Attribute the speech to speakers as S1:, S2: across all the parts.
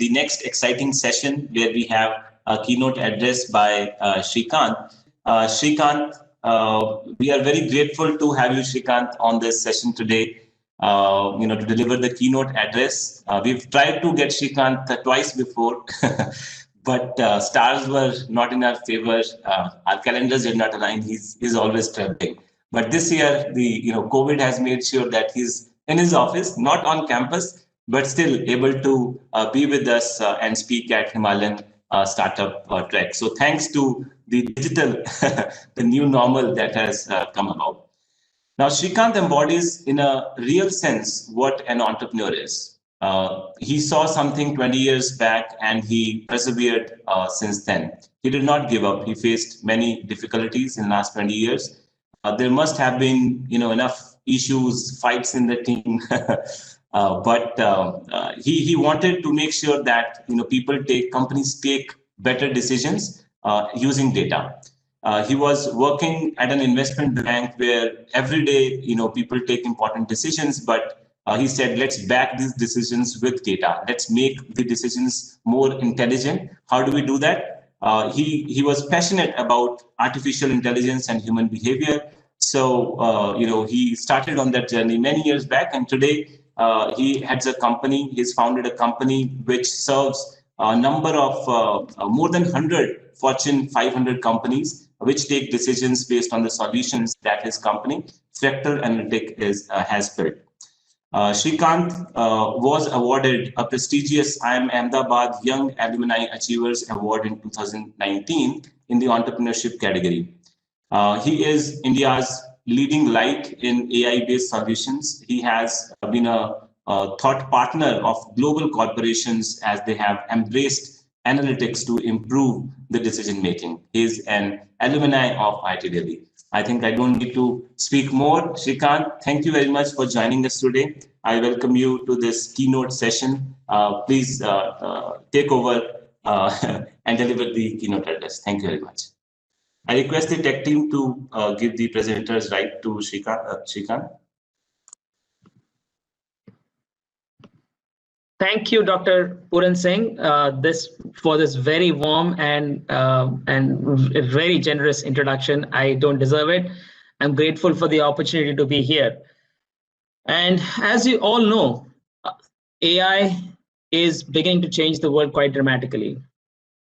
S1: the next exciting session where we have a keynote address by Srikanth. Srikanth, we are very grateful to have you, Srikanth, on this session today. To deliver the keynote address. We've tried to get Srikanth twice before, but stars were not in our favor. Our calendars did not align. He's always traveling. But this year, COVID has made sure that he's in his office, not on campus, but still able to be with us and speak at Himalayan Startup Trek. So thanks to the digital, the new normal that has come about. Now, Srikanth embodies in a real sense what an entrepreneur is. He saw something 20 years back and he persevered since then. He did not give up. He faced many difficulties in the last 20 years. There must have been, enough issues, fights in the team, but he wanted to make sure that companies take better decisions using data. He was working at an investment bank where every day, people take important decisions, but he said, let's back these decisions with data. Let's make the decisions more intelligent. How do we do that? He was passionate about artificial intelligence and human behavior. So, he started on that journey many years back, and today he heads a company. He's founded a company which serves a number of more than 100 Fortune 500 companies, which take decisions based on the solutions that his company, Fractal Analytics, has built. Srikanth was awarded a prestigious IIM Ahmedabad Young Alumni Achievers Award in 2019 in the entrepreneurship category. He is India's leading light in AI-based solutions. He has been a thought partner of global corporations as they have embraced analytics to improve the decision making. He is an alumni of IIT Delhi. I think I don't need to speak more. Srikanth, thank you very much for joining us today. I welcome you to this keynote session. Please take over and deliver the keynote address. Thank you very much. I request the tech team to give the presenter's right to Srikanth.
S2: Thank you, Dr. Puran Singh, for this very warm and very generous introduction. I don't deserve it. I'm grateful for the opportunity to be here. And as you all know, AI is beginning to change the world quite dramatically.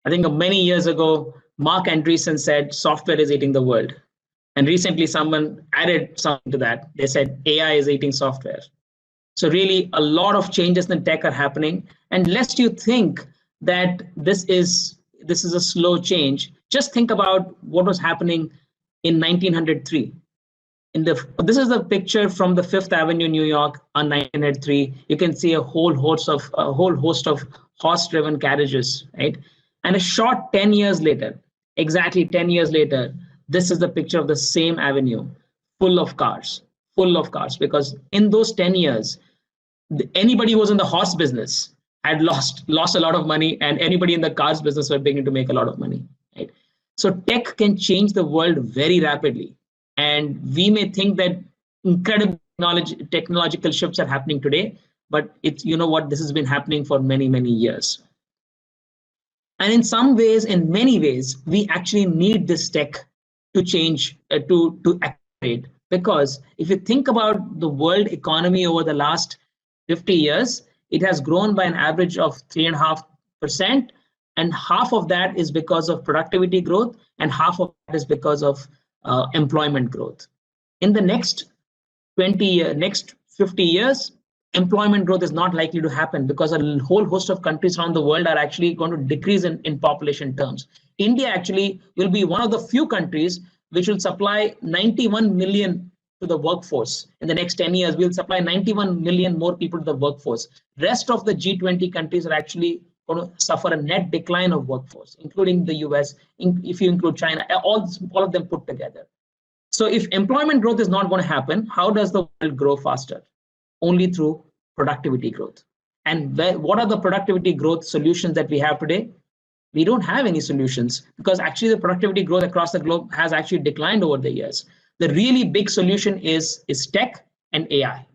S2: I think many years ago, Mark Andreessen said software is eating the world. And recently someone added something to that. They said AI is eating software. So really a lot of changes in tech are happening. And lest you think that this is a slow change, just think about what was happening in 1903. This is the picture from the Fifth Avenue, New York on 1903. You can see a whole host of horse-driven carriages, right? And a short 10 years later, exactly 10 years later, this is the picture of the same avenue, full of cars, because in those 10 years, anybody who was in the horse business had lost a lot of money, and anybody in the cars business were beginning to make a lot of money, right? So tech can change the world very rapidly. And we may think that incredible technological shifts are happening today, but it's, this has been happening for many, many years. And in some ways, in many ways, we actually need this tech to change, to accelerate. Because if you think about the world economy over the last 50 years, it has grown by an average of 3.5%. And half of that is because of productivity growth, and half of that is because of employment growth. In the next 50 years, employment growth is not likely to happen because a whole host of countries around the world are actually going to decrease in population terms. India actually will be one of the few countries which will supply 91 million to the workforce. In the next 10 years, we'll supply 91 million more people to the workforce. Rest of the G20 countries are actually going to suffer a net decline of workforce, including the US, if you include China, all of them put together. So if employment growth is not going to happen, how does the world grow faster? Only through productivity growth. And what are the productivity growth solutions that we have today? We don't have any solutions, because actually the productivity growth across the globe has actually declined over the years. The really big solution is tech and AI.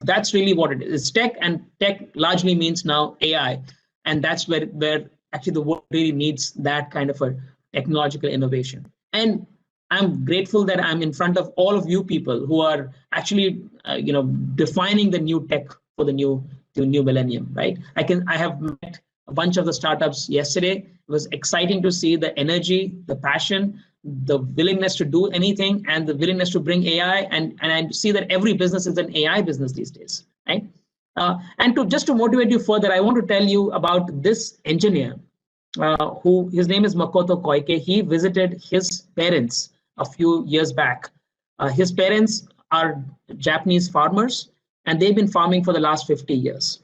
S2: That's really what it is. It's tech, and tech largely means now AI. And that's where actually the world really needs that kind of a technological innovation. And I'm grateful that I'm in front of all of you people who are actually, defining the new tech for the new millennium, right? I have met a bunch of the startups yesterday. It was exciting to see the energy, the passion, the willingness to do anything, and the willingness to bring AI. And I see that every business is an AI business these days, right? And just to motivate you further, I want to tell you about this engineer, who his name is Makoto Koike. He visited his parents a few years back. His parents are Japanese farmers, and they've been farming for the last 50 years.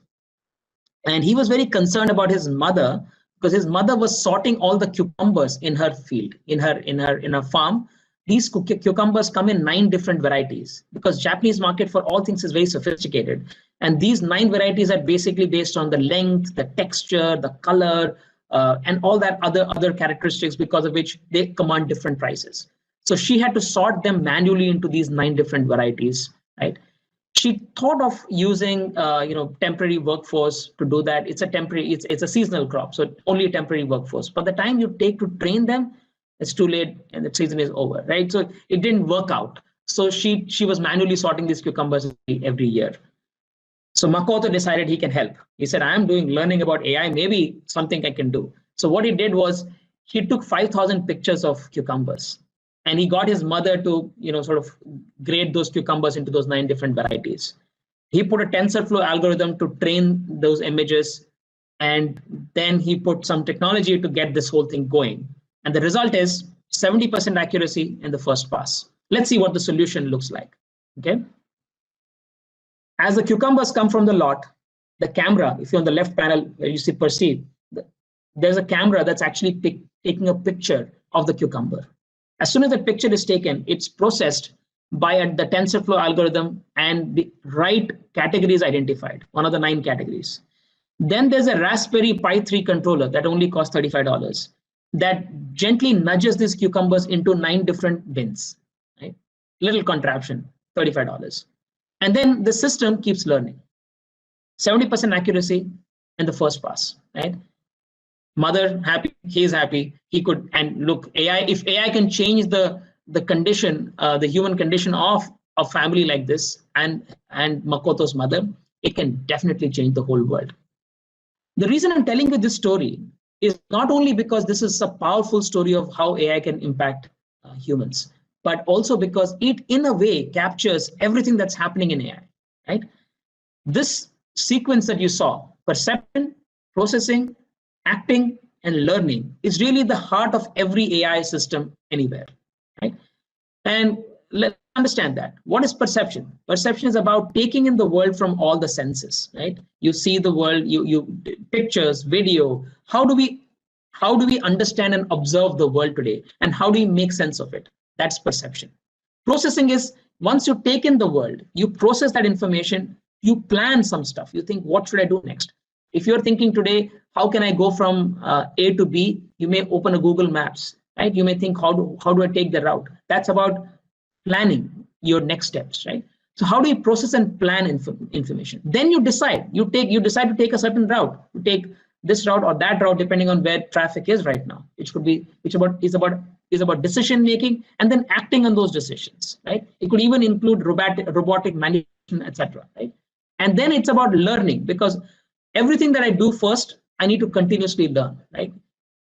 S2: And he was very concerned about his mother, because his mother was sorting all the cucumbers in her field, in her farm. These cucumbers come in 9 different varieties, because Japanese market for all things is very sophisticated. And these 9 varieties are basically based on the length, the texture, the color, and all that other characteristics, because of which they command different prices. So she had to sort them manually into these 9 different varieties, right? She thought of using, temporary workforce to do that. It's a seasonal crop, so only a temporary workforce. By the time you take to train them, it's too late and the season is over, right? So it didn't work out. So she was manually sorting these cucumbers every year. So Makoto decided he can help. He said, I'm learning about AI, maybe something I can do. So what he did was he took 5,000 pictures of cucumbers, and he got his mother to, sort of grade those cucumbers into those 9 different varieties. He put a TensorFlow algorithm to train those images, and then he put some technology to get this whole thing going. And the result is 70% accuracy in the first pass. Let's see what the solution looks like, okay? As the cucumbers come from the lot, the camera, if you're on the left panel where you see Perceive, there's a camera that's actually taking a picture of the cucumber. As soon as the picture is taken, it's processed by the TensorFlow algorithm, and the right category is identified, one of the 9 categories. Then there's a Raspberry Pi 3 controller that only costs $35 that gently nudges these cucumbers into 9 different bins, right? Little contraption, $35. And then the system keeps learning. 70% accuracy in the first pass, right? Mother happy, he's happy. He could, and look, AI, if AI can change the condition, the human condition of a family like this, and Makoto's mother, it can definitely change the whole world. The reason I'm telling you this story is not only because this is a powerful story of how AI can impact humans, but also because it, in a way, captures everything that's happening in AI, right? This sequence that you saw, perception, processing, acting, and learning, is really the heart of every AI system anywhere, right? And let's understand that. What is perception? Perception is about taking in the world from all the senses, right? You see the world, you pictures, video. How do we understand and observe the world today? And how do we make sense of it? That's perception. Processing is, once you take in the world, you process that information, you plan some stuff. You think, what should I do next? If you're thinking today, how can I go from A to B? You may open a Google Maps, right? You may think, how do I take the route? That's about planning your next steps, right? So how do you process and plan information? Then you decide. You decide to take a certain route. You take this route or that route, depending on where traffic is right now. It could be, is about decision making and then acting on those decisions, right? It could even include robotic manipulation, etc. Right? And then it's about learning, because everything that I do first, I need to continuously learn, right?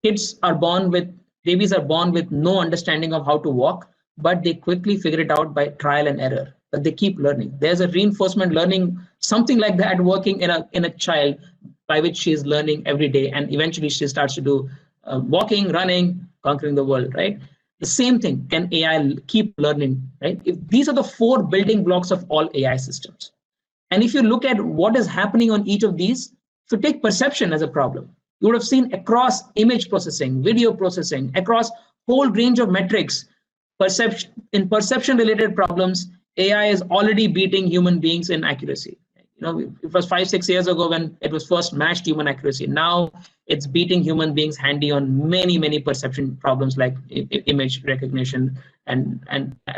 S2: Babies are born with no understanding of how to walk, but they quickly figure it out by trial and error. But they keep learning. There's a reinforcement learning, something like that, working in a child, by which she is learning every day, and eventually she starts to do walking, running, conquering the world, right? The same thing, can AI keep learning, right? If these are the 4 building blocks of all AI systems. And if you look at what is happening on each of these, if you take perception as a problem, you would have seen across image processing, video processing, across whole range of metrics, perception related problems, AI is already beating human beings in accuracy. it was 5-6 years ago when it was first matched human accuracy. Now it's beating human beings handy on many perception problems like image recognition and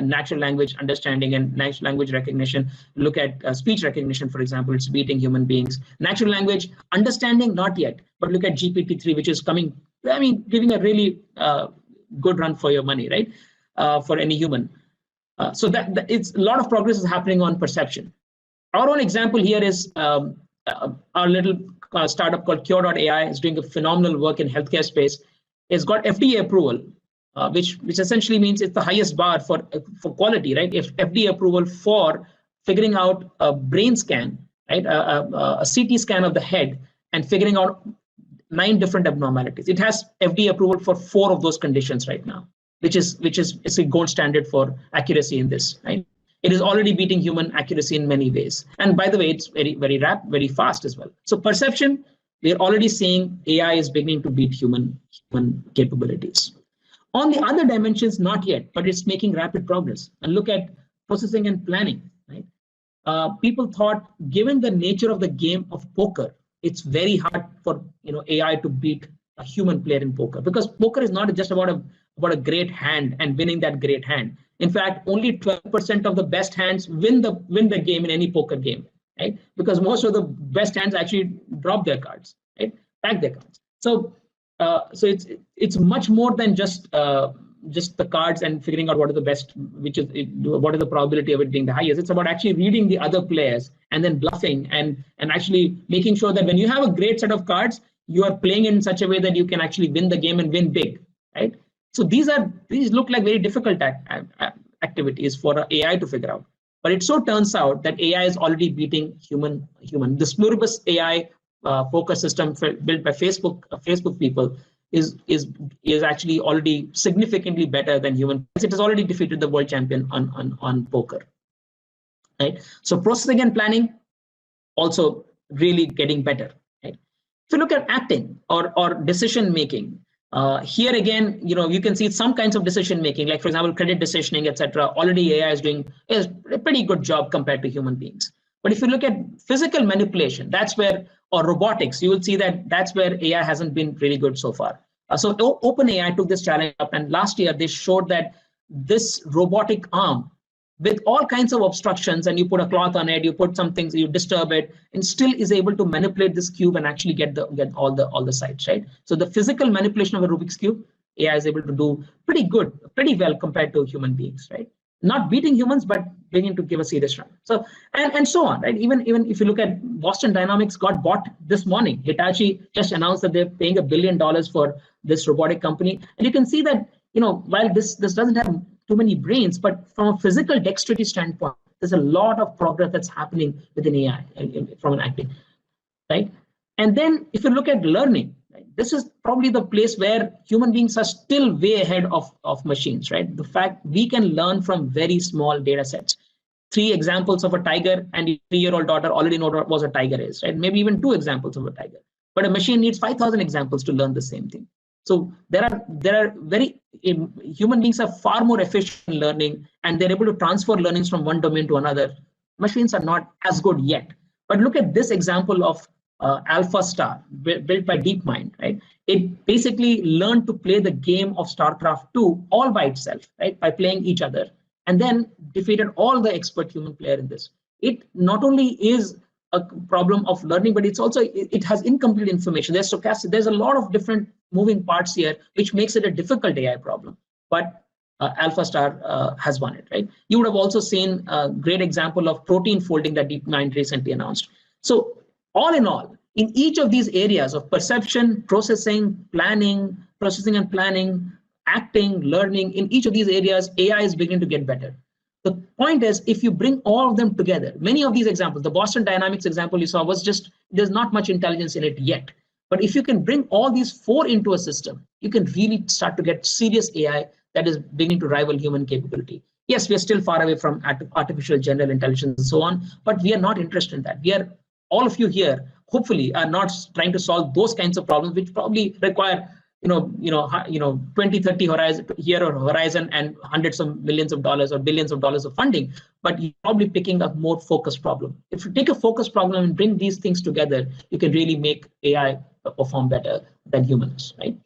S2: natural language understanding and natural language recognition. Look at speech recognition, for example, it's beating human beings. Natural language understanding, not yet, but look at GPT-3, which is coming, giving a really good run for your money, right? For any human. So that it's a lot of progress is happening on perception. Our own example here is our little startup called Cure.ai is doing a phenomenal work in healthcare space. It's got FDA approval, which essentially means it's the highest bar for quality, right? If FDA approval for figuring out a brain scan, right? A CT scan of the head and figuring out 9 different abnormalities. It has FDA approval for 4 of those conditions right now, which is a gold standard for accuracy in this, right? It is already beating human accuracy in many ways. And by the way, it's very fast as well. So perception, we're already seeing AI is beginning to beat human capabilities. On the other dimensions, not yet, but it's making rapid progress. And look at processing and planning, right? People thought, given the nature of the game of poker, it's very hard for AI to beat a human player in poker, because poker is not just about a great hand and winning that great hand. In fact, only 12% of the best hands win the game in any poker game, right? Because most of the best hands actually drop their cards, right? Pack their cards. So it's much more than just the cards and figuring out what are the best, what is the probability of it being the highest. It's about actually reading the other players and then bluffing and actually making sure that when you have a great set of cards, you are playing in such a way that you can actually win the game and win big, right? So these look like very difficult activities for AI to figure out. But it so turns out that AI is already beating human. This Pluribus AI poker system built by Facebook people is actually already significantly better than human. It has already defeated the world champion on poker, right? So processing and planning also really getting better, right? If you look at acting or decision making, here again, you can see some kinds of decision making, like for example, credit decisioning, etc. Already AI is doing a pretty good job compared to human beings. But if you look at physical manipulation, or robotics, you will see that's where AI hasn't been really good so far. So OpenAI took this challenge up, and last year they showed that this robotic arm with all kinds of obstructions, and you put a cloth on it, you put some things, you disturb it, and still is able to manipulate this cube and actually get all the sides, right? So the physical manipulation of a Rubik's cube, AI is able to do pretty well compared to human beings, right? Not beating humans, but beginning to give a serious run. So and so on, right? Even if you look at Boston Dynamics got bought this morning. Hitachi just announced that they're paying $1 billion for this robotic company, and you can see that while this doesn't have too many brains, but from a physical dexterity standpoint, there's a lot of progress that's happening within AI from an acting, right? And then if you look at learning, right, this is probably the place where human beings are still way ahead of machines, right? The fact we can learn from very small data sets. 3 examples of a tiger, and your 3-year-old daughter already know what a tiger is, right? Maybe even 2 examples of a tiger. But a machine needs 5,000 examples to learn the same thing. So there are human beings are far more efficient in learning, and they're able to transfer learnings from one domain to another. Machines are not as good yet. But look at this example of AlphaStar, built by DeepMind, right? It basically learned to play the game of StarCraft 2 all by itself, right? By playing each other, and then defeated all the expert human player in this. It not only is a problem of learning, but it has incomplete information. There's stochastic. There's a lot of different moving parts here, which makes it a difficult AI problem. But AlphaStar has won it, right? You would have also seen a great example of protein folding that DeepMind recently announced. So all in all, in each of these areas of perception, processing and planning, acting, learning, in each of these areas, AI is beginning to get better. The point is, if you bring all of them together, many of these examples, the Boston Dynamics example you saw was just, there's not much intelligence in it yet. But if you can bring all these 4 into a system, you can really start to get serious AI that is beginning to rival human capability. Yes, we are still far away from artificial general intelligence and so on, but we are not interested in that. All of you here, hopefully, are not trying to solve those kinds of problems, which probably require 20, 30 horizon and hundreds of millions of dollars or billions of dollars of funding, but you're probably picking a more focused problem. If you take a focused problem and bring these things together, you can really make AI perform better than humans, right?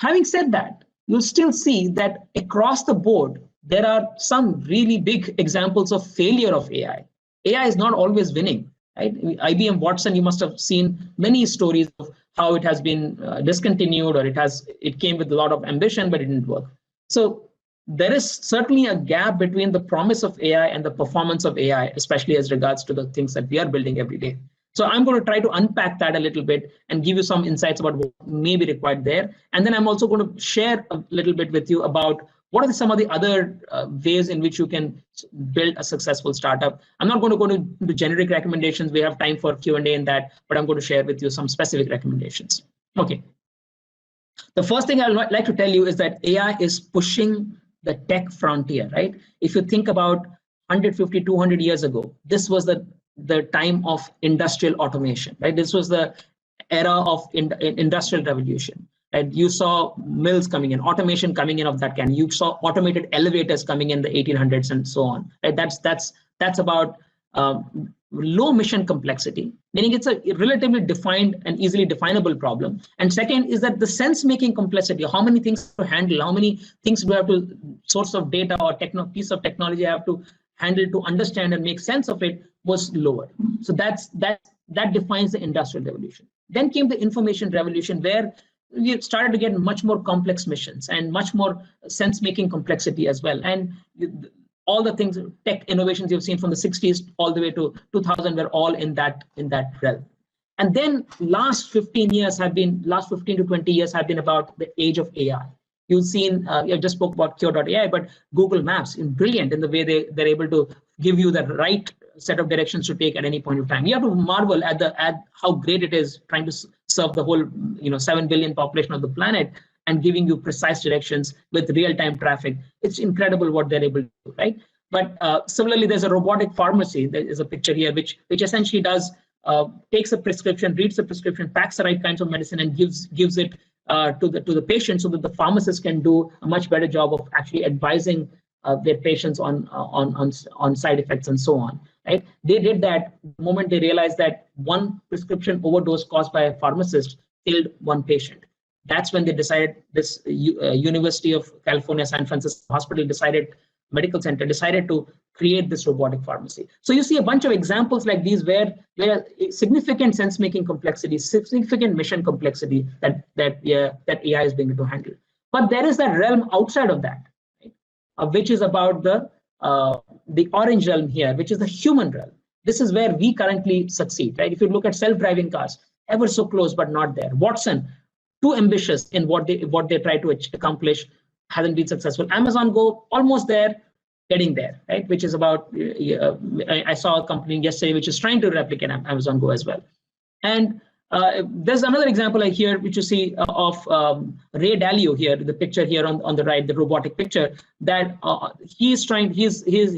S2: Having said that, you'll still see that across the board, there are some really big examples of failure of AI. AI is not always winning, right? IBM Watson, you must have seen many stories of how it has been discontinued, or it came with a lot of ambition, but it didn't work. So there is certainly a gap between the promise of AI and the performance of AI, especially as regards to the things that we are building every day. So I'm going to try to unpack that a little bit and give you some insights about what may be required there. And then I'm also going to share a little bit with you about what are some of the other ways in which you can build a successful startup. I'm not going to go into generic recommendations. We have time for Q&A in that, but I'm going to share with you some specific recommendations. Okay. The first thing I'd like to tell you is that AI is pushing the tech frontier, right? If you think about 150, 200 years ago, this was the time of industrial automation, right? This was the era of industrial revolution. And you saw mills coming in, automation coming in of that kind. You saw automated elevators coming in the 1800s and so on. Right? That's about low mission complexity, meaning it's a relatively defined and easily definable problem. And second is that the sense-making complexity, how many things to handle, how many things do I have to, source of data or piece of technology I have to handle to understand and make sense of it, was lower. So that defines the industrial revolution. Then came the information revolution, where we started to get much more complex missions and much more sense-making complexity as well. And all the things, tech innovations you've seen from the 60s all the way to 2000 were all in that realm. And then last 15 to 20 years have been about the age of AI. You've seen, I just spoke about Cure.ai, but Google Maps is brilliant in the way they're able to give you the right set of directions to take at any point of time. You have to marvel at how great it is trying to serve the whole 7 billion population of the planet and giving you precise directions with real-time traffic. It's incredible what they're able to do, right? But similarly, there's a robotic pharmacy. There is a picture here which essentially takes a prescription, reads the prescription, packs the right kinds of medicine, and gives it to the patient, so that the pharmacist can do a much better job of actually advising their patients on side effects and so on. Right? They did that the moment they realized that one prescription overdose caused by a pharmacist killed one patient. That's when they decided, this University of California, San Francisco Medical Center decided to create this robotic pharmacy. So you see a bunch of examples like these where significant sense-making complexity, significant mission complexity that AI is being able to handle. But there is that realm outside of that, right? Which is about the orange realm here, which is the human realm. This is where we currently succeed, right? If you look at self-driving cars, ever so close but not there. Watson, too ambitious in what they try to accomplish, hasn't been successful. Amazon Go, almost there, getting there, right? Which is about, I saw a company yesterday which is trying to replicate Amazon Go as well. And there's another example here, which you see of Ray Dalio here, the picture here on the right, the robotic picture, that he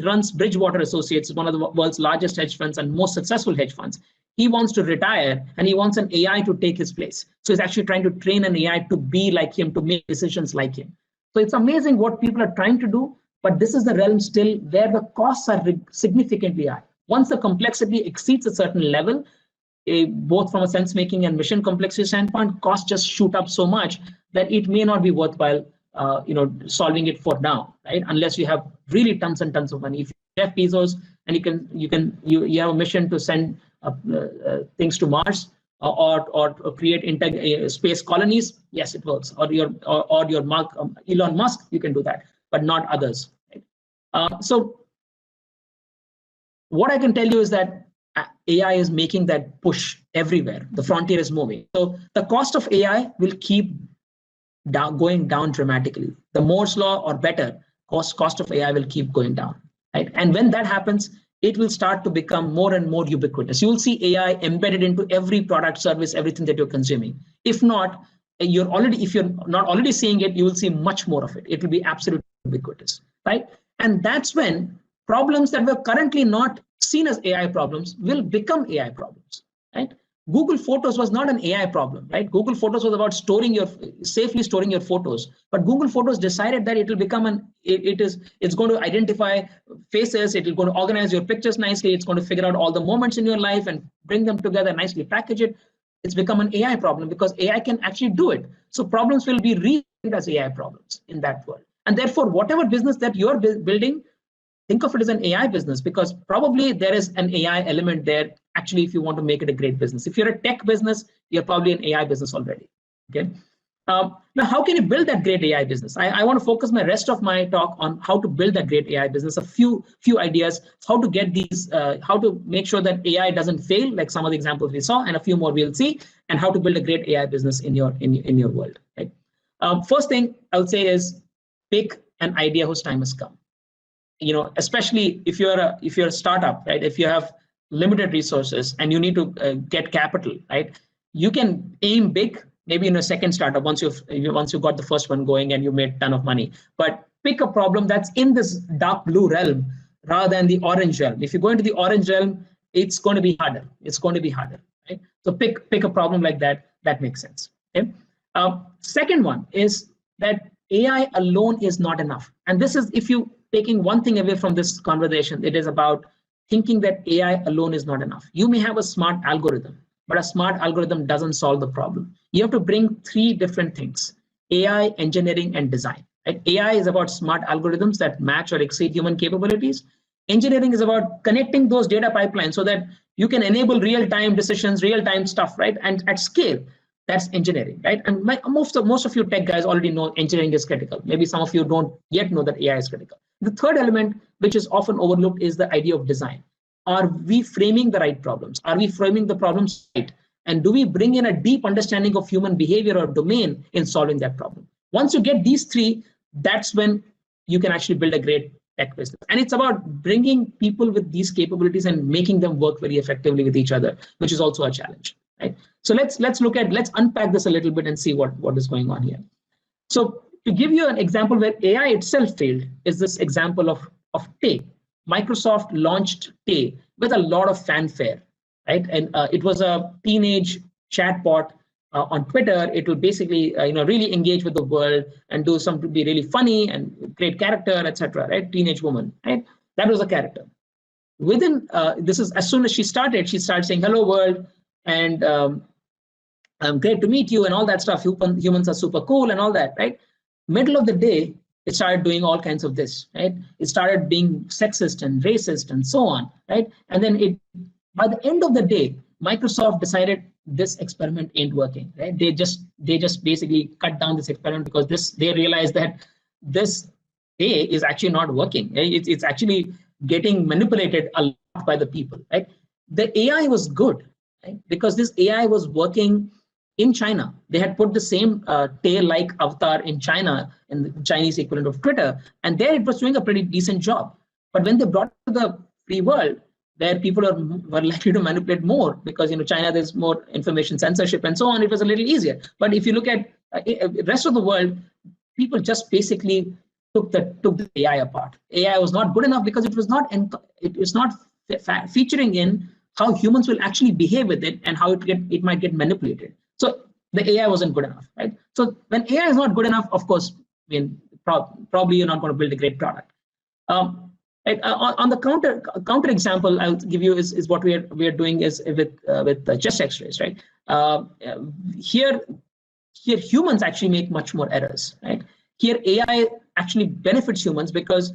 S2: runs Bridgewater Associates, one of the world's largest hedge funds and most successful hedge funds. He wants to retire and he wants an AI to take his place. So he's actually trying to train an AI to be like him, to make decisions like him. So it's amazing what people are trying to do, but this is the realm still where the costs are significantly high. Once the complexity exceeds a certain level, both from a sense-making and mission complexity standpoint, costs just shoot up so much that it may not be worthwhile, solving it for now, right? Unless you have really tons and tons of money. If you have Jeff Bezos and you have a mission to send things to Mars or create space colonies, yes, it works. Or your Elon Musk, you can do that, but not others. Right? So what I can tell you is that AI is making that push everywhere. The frontier is moving. So the cost of AI will keep going down dramatically. The Moore's law or better, cost of AI will keep going down. Right? And when that happens, it will start to become more and more ubiquitous. You will see AI embedded into every product, service, everything that you're consuming. If you're not already seeing it, you will see much more of it. It will be absolutely ubiquitous, right? And that's when problems that were currently not seen as AI problems will become AI problems, right? Google Photos was not an AI problem, right? Google Photos was about safely storing your photos. But Google Photos decided that it will become it's going to identify faces, it will going to organize your pictures nicely, it's going to figure out all the moments in your life and bring them together, nicely package it. It's become an AI problem because AI can actually do it. So problems will be renamed as AI problems in that world. And therefore, whatever business that you're building, think of it as an AI business, because probably there is an AI element there, actually, if you want to make it a great business. If you're a tech business, you're probably an AI business already. Okay. Now, how can you build that great AI business? I want to focus my rest of my talk on how to build that great AI business, a few ideas, how to get these, how to make sure that AI doesn't fail, like some of the examples we saw, and a few more we'll see, and how to build a great AI business in your world. Right? First thing I would say is pick an idea whose time has come. Especially if you're a startup, right? If you have limited resources and you need to get capital, right? You can aim big, maybe in a second startup once you've got the first one going and you made a ton of money. But pick a problem that's in this dark blue realm rather than the orange realm. If you go into the orange realm, it's going to be harder. It's going to be harder, right? So pick a problem like that. That makes sense. Okay. Second one is that AI alone is not enough. And this is, if you taking one thing away from this conversation, it is about thinking that AI alone is not enough. You may have a smart algorithm, but a smart algorithm doesn't solve the problem. You have to bring three different things: AI, engineering, and design. Right? AI is about smart algorithms that match or exceed human capabilities. Engineering is about connecting those data pipelines so that you can enable real-time decisions, real-time stuff, right? And at scale. That's engineering, right? And most of you tech guys already know engineering is critical. Maybe some of you don't yet know that AI is critical. The third element, which is often overlooked, is the idea of design. Are we framing the right problems? Are we framing the problems right? And do we bring in a deep understanding of human behavior or domain in solving that problem? Once you get these three, that's when you can actually build a great tech business. And it's about bringing people with these capabilities and making them work very effectively with each other, which is also a challenge. Right? So let's unpack this a little bit and see what is going on here. So to give you an example where AI itself failed is this example of Tay. Microsoft launched Tay with a lot of fanfare, right? And it was a teenage chatbot on Twitter. It will basically really engage with the world and do something to be really funny and great character, etc. Right? Teenage woman, right? That was a character. Within this is as soon as she started saying hello world. And great to meet you and all that stuff. Humans are super cool and all that, right? Middle of the day, it started doing all kinds of this, right? It started being sexist and racist and so on, right? And then by the end of the day, Microsoft decided this experiment ain't working, right? They just basically cut down this experiment because they realized that this A is actually not working. It's actually getting manipulated a lot by the people, right? The AI was good. Right? Because this AI was working in China. They had put the same Tay-like avatar in China, in the Chinese equivalent of Twitter, and there it was doing a pretty decent job. But when they brought it to the free world, where people were likely to manipulate more, because China there's more information censorship and so on, it was a little easier. But if you look at the rest of the world, people just basically took the AI apart. AI was not good enough because it was not featuring in how humans will actually behave with it and how it might get manipulated. So the AI wasn't good enough, right? So when AI is not good enough, of course, probably you're not going to build a great product. Right? On the counter example I'll give you is what we are doing is with chest X-rays, right? Here humans actually make much more errors, right? Here AI actually benefits humans because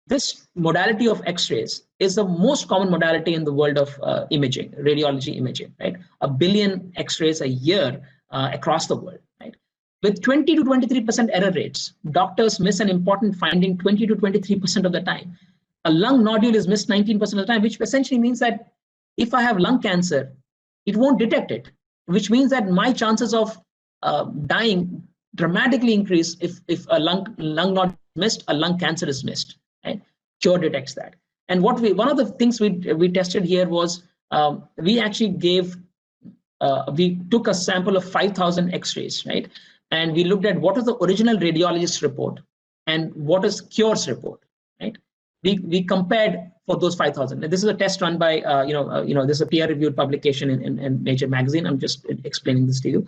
S2: this modality of X-rays is the most common modality in the world of imaging, radiology imaging, right? 1 billion X-rays a year across the world, right? With 20 to 23% error rates, doctors miss an important finding 20 to 23% of the time. A lung nodule is missed 19% of the time, which essentially means that if I have lung cancer, it won't detect it, which means that my chances of dying dramatically increase if a lung nodule is missed, a lung cancer is missed. Right? Cure detects that. And one of the things we tested here was we actually we took a sample of 5,000 X-rays, right? And we looked at what is the original radiologist report and what is Cure's report, right? we compared for those 5,000. This is a test run by this is a peer-reviewed publication in Nature magazine. I'm just explaining this to you.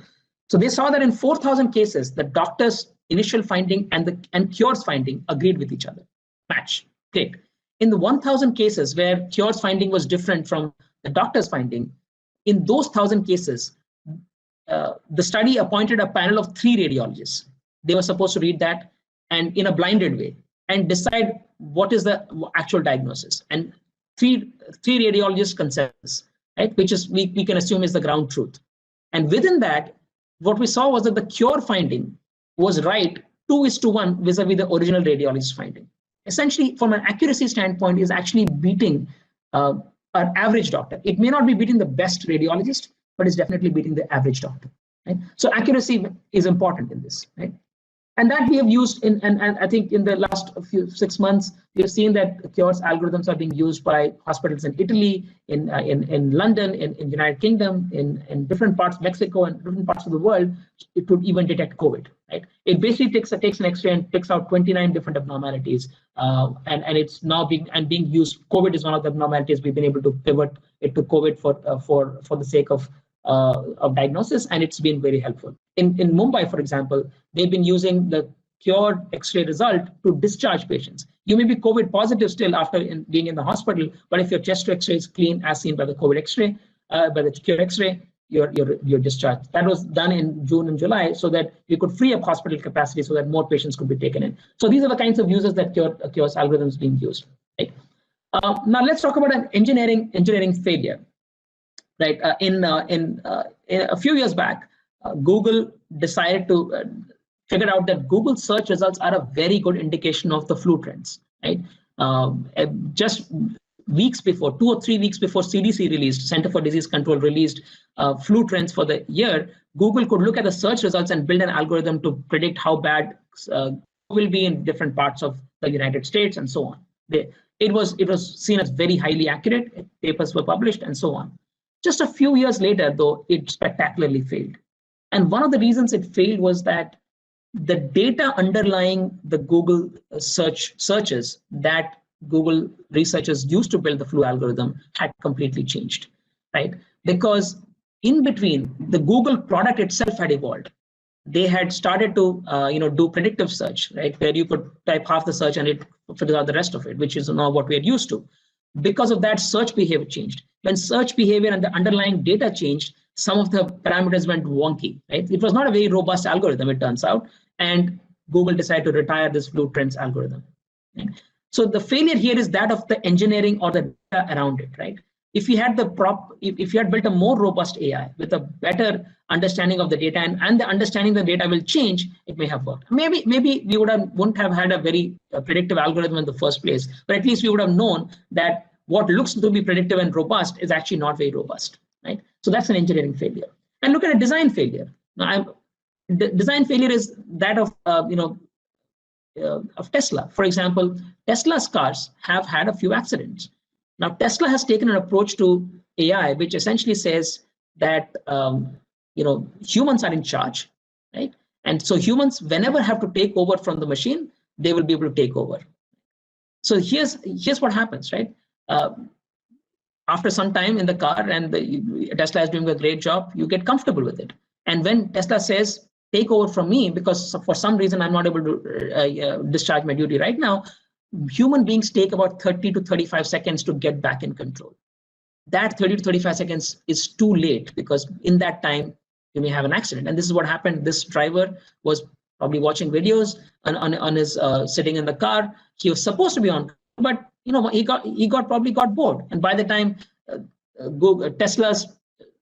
S2: So they saw that in 4,000 cases, the doctor's initial finding and cure's finding agreed with each other, match. Great. In the 1,000 cases where cure's finding was different from the doctor's finding, in those 1,000 cases, the study appointed a panel of 3 radiologists. They were supposed to read that and in a blinded way and decide what is the actual diagnosis. And three radiologists consensus, right? Which is we can assume is the ground truth. And within that, what we saw was that the cure finding was right 2:1 vis-a-vis the original radiologist finding. Essentially, from an accuracy standpoint, is actually beating an average doctor. It may not be beating the best radiologist, but it's definitely beating the average doctor. Right? So accuracy is important in this, right? And that we have used and I think in the last 6 months, we have seen that Cure's algorithms are being used by hospitals in Italy, in London, in United Kingdom, in different parts of Mexico and different parts of the world. It would even detect COVID, right? It basically takes an X-ray and picks out 29 different abnormalities, and it's now being used. COVID is one of the abnormalities. We've been able to pivot it to COVID for the sake of diagnosis, and it's been very helpful. In Mumbai, for example, they've been using the Cure X-ray result to discharge patients. You may be COVID positive still after being in the hospital, but if your chest X-ray is clean as seen by the COVID X-ray, by the Cure X-ray, you're discharged. That was done in June and July so that you could free up hospital capacity so that more patients could be taken in. So these are the kinds of uses that Cure's algorithms being used. Right? Now let's talk about an engineering failure. Right? In a few years back, Google decided to figure out that Google search results are a very good indication of the flu trends. Right? Just weeks before, 2 or 3 weeks before CDC released, Center for Disease Control released flu trends for the year, Google could look at the search results and build an algorithm to predict how bad will be in different parts of the United States and so on. It was seen as very highly accurate. Papers were published and so on. Just a few years later, though, it spectacularly failed. And one of the reasons it failed was that the data underlying the Google searches that Google researchers used to build the flu algorithm had completely changed, right? Because in between, the Google product itself had evolved. They had started to do predictive search, right, where you could type half the search and it figures out the rest of it, which is now what we are used to. Because of that, search behavior changed. When search behavior and the underlying data changed, some of the parameters went wonky, right? It was not a very robust algorithm, it turns out, and Google decided to retire this flu trends algorithm. Right? So the failure here is that of the engineering or the data around it, right? If you had if you had built a more robust AI with a better understanding of the data and the understanding the data will change, it may have worked. Maybe we wouldn't have had a very predictive algorithm in the first place, but at least we would have known that what looks to be predictive and robust is actually not very robust, right? So that's an engineering failure. And look at a design failure. Now, design failure is that of Tesla. For example, Tesla's cars have had a few accidents. Now, Tesla has taken an approach to AI, which essentially says that humans are in charge, right? And so humans, whenever have to take over from the machine, they will be able to take over. So here's what happens, right? After some time in the car and Tesla is doing a great job, you get comfortable with it. And when Tesla says, take over from me, because for some reason I'm not able to discharge my duty right now, human beings take about 30 to 35 seconds to get back in control. That 30 to 35 seconds is too late because in that time, you may have an accident. And this is what happened. This driver was probably watching videos on his sitting in the car. He was supposed to be on, but he probably got bored. And by the time Tesla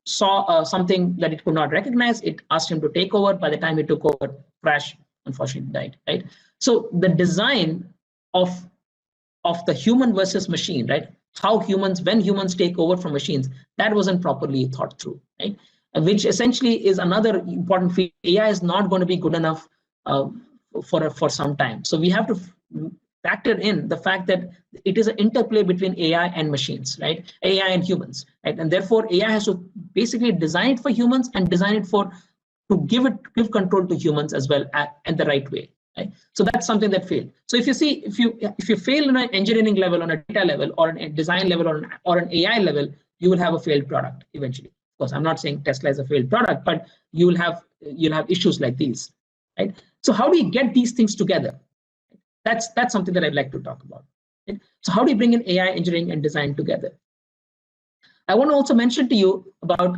S2: saw something that it could not recognize, it asked him to take over. By the time he took over, crash, unfortunately died, right? So the design of the human versus machine, right? When humans take over from machines, that wasn't properly thought through, right? Which essentially is another important field. AI is not going to be good enough for some time. So we have to factor in the fact that it is an interplay between AI and machines, right? AI and humans, right? And therefore AI has to basically design it for humans and design it to give control to humans as well in the right way. Right? So that's something that failed. So if you fail on an engineering level, on a data level, or a design level, or an AI level, you will have a failed product eventually. Of course, I'm not saying Tesla is a failed product, but you'll have issues like these, right? So how do you get these things together? That's something that I'd like to talk about. Right? So how do you bring in AI, engineering, and design together? I want to also mention to you about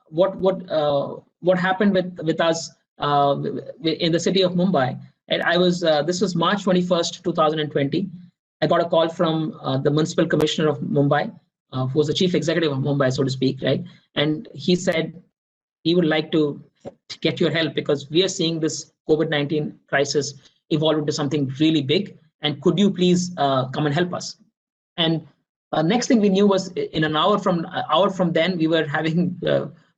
S2: what happened with us in the city of Mumbai. And I was this was March 21st, 2020. I got a call from the municipal commissioner of Mumbai, who was the chief executive of Mumbai, so to speak, right? And he said he would like to get your help because we are seeing this COVID-19 crisis evolve into something really big. And could you please come and help us? And next thing we knew was in an hour from then, we were having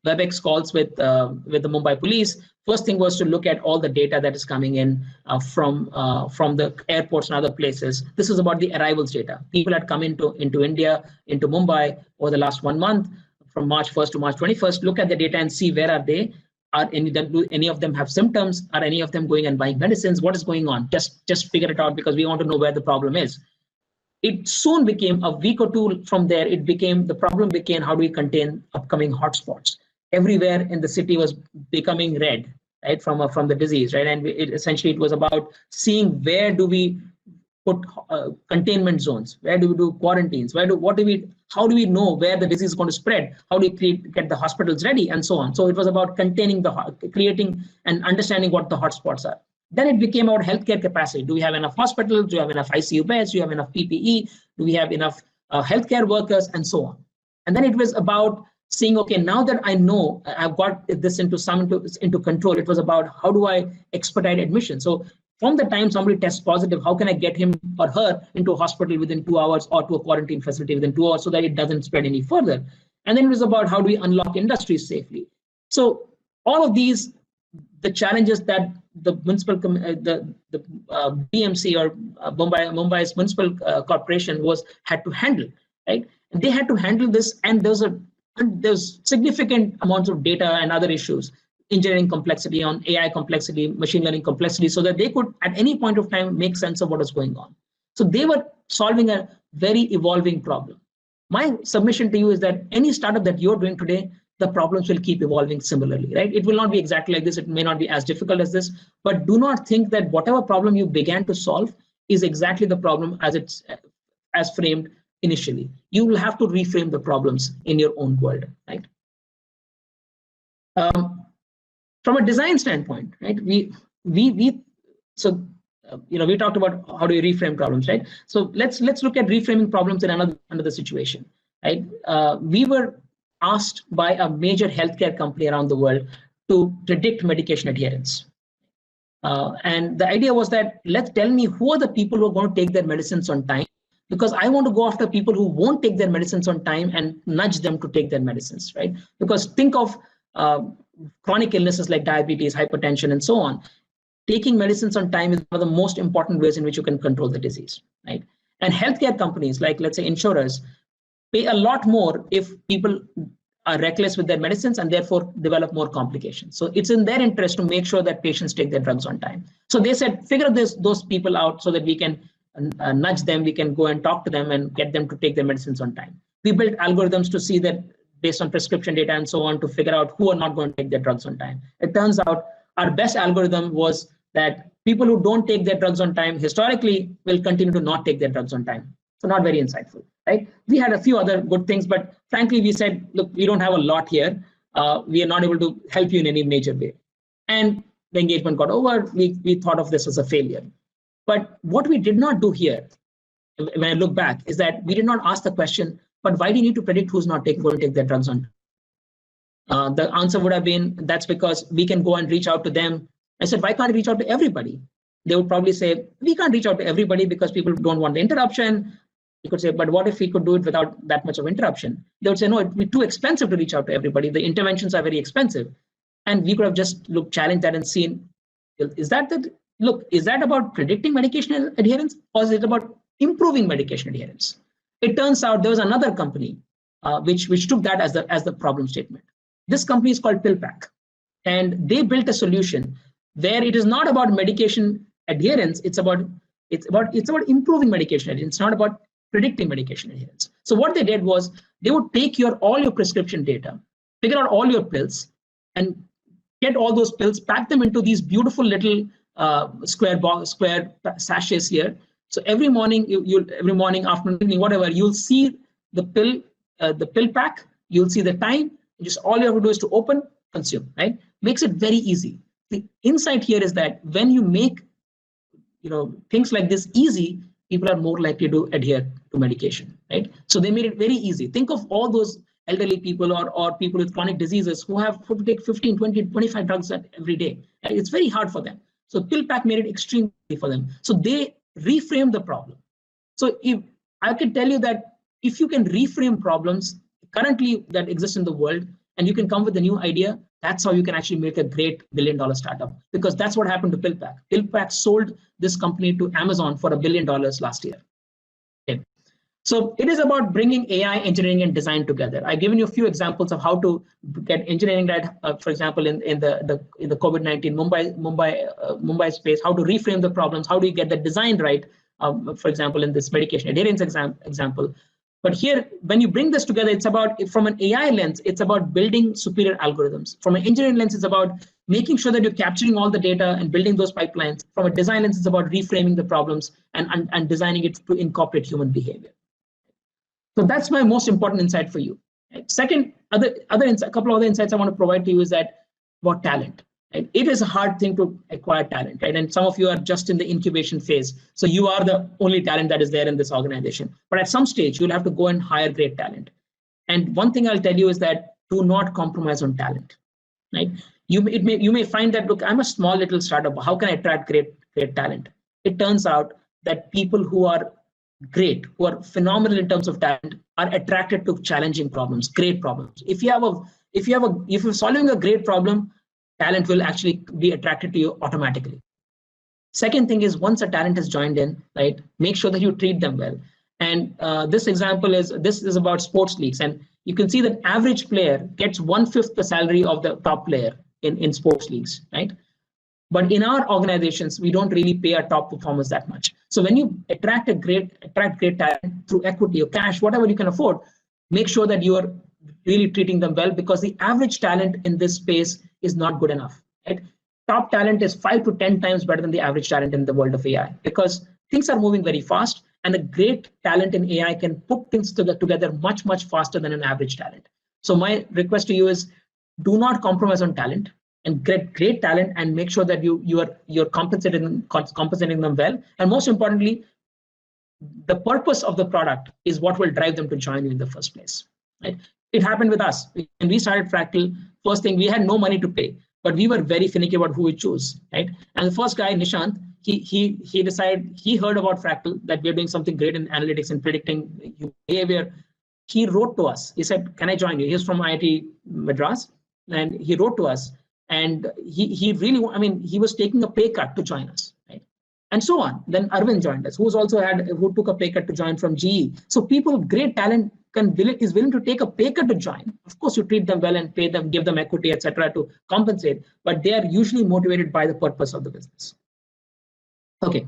S2: WebEx calls with the Mumbai police. First thing was to look at all the data that is coming in from the airports and other places. This is about the arrivals data. People had come into India, into Mumbai over the last 1 month, from March 1st to March 21st. Look at the data and see where are they. Do any of them have symptoms? Are any of them going and buying medicines? What is going on? Just figure it out because we want to know where the problem is. It soon became, a week or two from there, the problem became how do we contain upcoming hotspots? Everywhere in the city was becoming red, right, from the disease, right? And essentially it was about seeing where do we put containment zones, where do we do quarantines, how do we know where the disease is going to spread? How do we get the hospitals ready, and so on? So it was about creating and understanding what the hotspots are. Then it became about healthcare capacity. Do we have enough hospitals? Do we have enough ICU beds? Do we have enough PPE? Do we have enough healthcare workers, and so on? And then it was about saying, okay, now that I know I've got this into control, it was about how do I expedite admission? So from the time somebody tests positive, how can I get him or her into a hospital within 2 hours or to a quarantine facility within 2 hours so that it doesn't spread any further? And then it was about how do we unlock industries safely? So all of these, the challenges that the municipal, BMC or Mumbai's municipal corporation had to handle, right? And they had to handle this, and there's significant amounts of data and other issues, engineering complexity, on AI complexity, machine learning complexity, so that they could at any point of time make sense of what is going on. So they were solving a very evolving problem. My submission to you is that any startup that you're doing today, the problems will keep evolving similarly, right? It will not be exactly like this. It may not be as difficult as this, but do not think that whatever problem you began to solve is exactly the problem as framed initially. You will have to reframe the problems in your own world, right? From a design standpoint, right? We talked about how do you reframe problems, right? So let's look at reframing problems in another situation, right? We were asked by a major healthcare company around the world to predict medication adherence. And the idea was that, tell me who are the people who are going to take their medicines on time, because I want to go after people who won't take their medicines on time and nudge them to take their medicines, right? Because think of chronic illnesses like diabetes, hypertension, and so on. Taking medicines on time is one of the most important ways in which you can control the disease, right? And healthcare companies, like let's say insurers, pay a lot more if people are reckless with their medicines and therefore develop more complications. So it's in their interest to make sure that patients take their drugs on time. So they said, figure those people out so that we can nudge them, we can go and talk to them and get them to take their medicines on time. We built algorithms to see that based on prescription data and so on, to figure out who are not going to take their drugs on time. It turns out our best algorithm was that people who don't take their drugs on time historically will continue to not take their drugs on time. So not very insightful, right? We had a few other good things, but frankly, we said, look, we don't have a lot here. We are not able to help you in any major way. And the engagement got over. We thought of this as a failure. But what we did not do here, when I look back, is that we did not ask the question, but why do you need to predict who's not going to take their drugs on? The answer would have been, that's because we can go and reach out to them. I said, why can't I reach out to everybody? They would probably say, we can't reach out to everybody because people don't want the interruption. You could say, but what if we could do it without that much of interruption? They would say, no, it would be too expensive to reach out to everybody. The interventions are very expensive. And we could have just challenged that and seen, is that about predicting medication adherence, or is it about improving medication adherence? It turns out there was another company which took that as the problem statement. This company is called PillPack, and they built a solution where it is not about medication adherence, it's about improving medication adherence. It's not about predicting medication adherence. So what they did was they would take all your prescription data, figure out all your pills, and get all those pills, pack them into these beautiful little square sachets here. So every morning, every morning, afternoon, evening, whatever, you'll see the pill pack. You'll see the time. Just all you have to do is to open, consume. Right? Makes it very easy. The insight here is that when you make things like this easy, people are more likely to adhere to medication. Right? So they made it very easy. Think of all those elderly people or people with chronic diseases who have to take 15, 20, 25 drugs every day. Right? It's very hard for them. So pill pack made it extremely easy for them. So they reframed the problem. So if I can tell you that if you can reframe problems currently that exist in the world, and you can come with a new idea, that's how you can actually make a great billion-dollar startup. Because that's what happened to PillPack. PillPack sold this company to Amazon for $1 billion last year. Okay. So it is about bringing AI, engineering, and design together. I've given you a few examples of how to get engineering right. For example, in the COVID-19 Mumbai space, how to reframe the problems, how do you get the design right? For example, in this medication adherence example. But here, when you bring this together, it's about, from an AI lens, it's about building superior algorithms. From an engineering lens, it's about making sure that you're capturing all the data and building those pipelines. From a design lens, it's about reframing the problems and designing it to incorporate human behavior. So that's my most important insight for you. Right? Second, a couple of other insights I want to provide to you is that about talent. Right? It is a hard thing to acquire talent, right? And some of you are just in the incubation phase. So you are the only talent that is there in this organization. But at some stage, you'll have to go and hire great talent. And one thing I'll tell you is that do not compromise on talent. Right? You may find that, look, I'm a small little startup. How can I attract great talent? It turns out that people who are great, who are phenomenal in terms of talent, are attracted to challenging problems, great problems. If you're solving a great problem, talent will actually be attracted to you automatically. Second thing is, once a talent has joined in, right, make sure that you treat them well. And this example is about sports leagues, and you can see that average player gets 1/5 the salary of the top player in sports leagues, right? But in our organizations, we don't really pay our top performers that much. So when you attract great talent through equity or cash, whatever you can afford, make sure that you are really treating them well, because the average talent in this space is not good enough. Right? Top talent is 5 to 10 times better than the average talent in the world of AI, because things are moving very fast, and a great talent in AI can put things together much, much faster than an average talent. So my request to you is, do not compromise on talent, and get great talent, and make sure that you're compensating them well. And most importantly, the purpose of the product is what will drive them to join you in the first place. Right? It happened with us. When we started Fractal, first thing, we had no money to pay, but we were very finicky about who we choose. Right? And the first guy, Nishant, he decided, he heard about Fractal, that we're doing something great in analytics and predicting human behavior. He wrote to us. He said, can I join you? He's from IIT Madras, and he wrote to us. And he really, he was taking a pay cut to join us, right? And so on. Then Arvind joined us, who took a pay cut to join from GE. So people with great talent is willing to take a pay cut to join. Of course, you treat them well and pay them, give them equity, etc., to compensate, but they are usually motivated by the purpose of the business. Okay.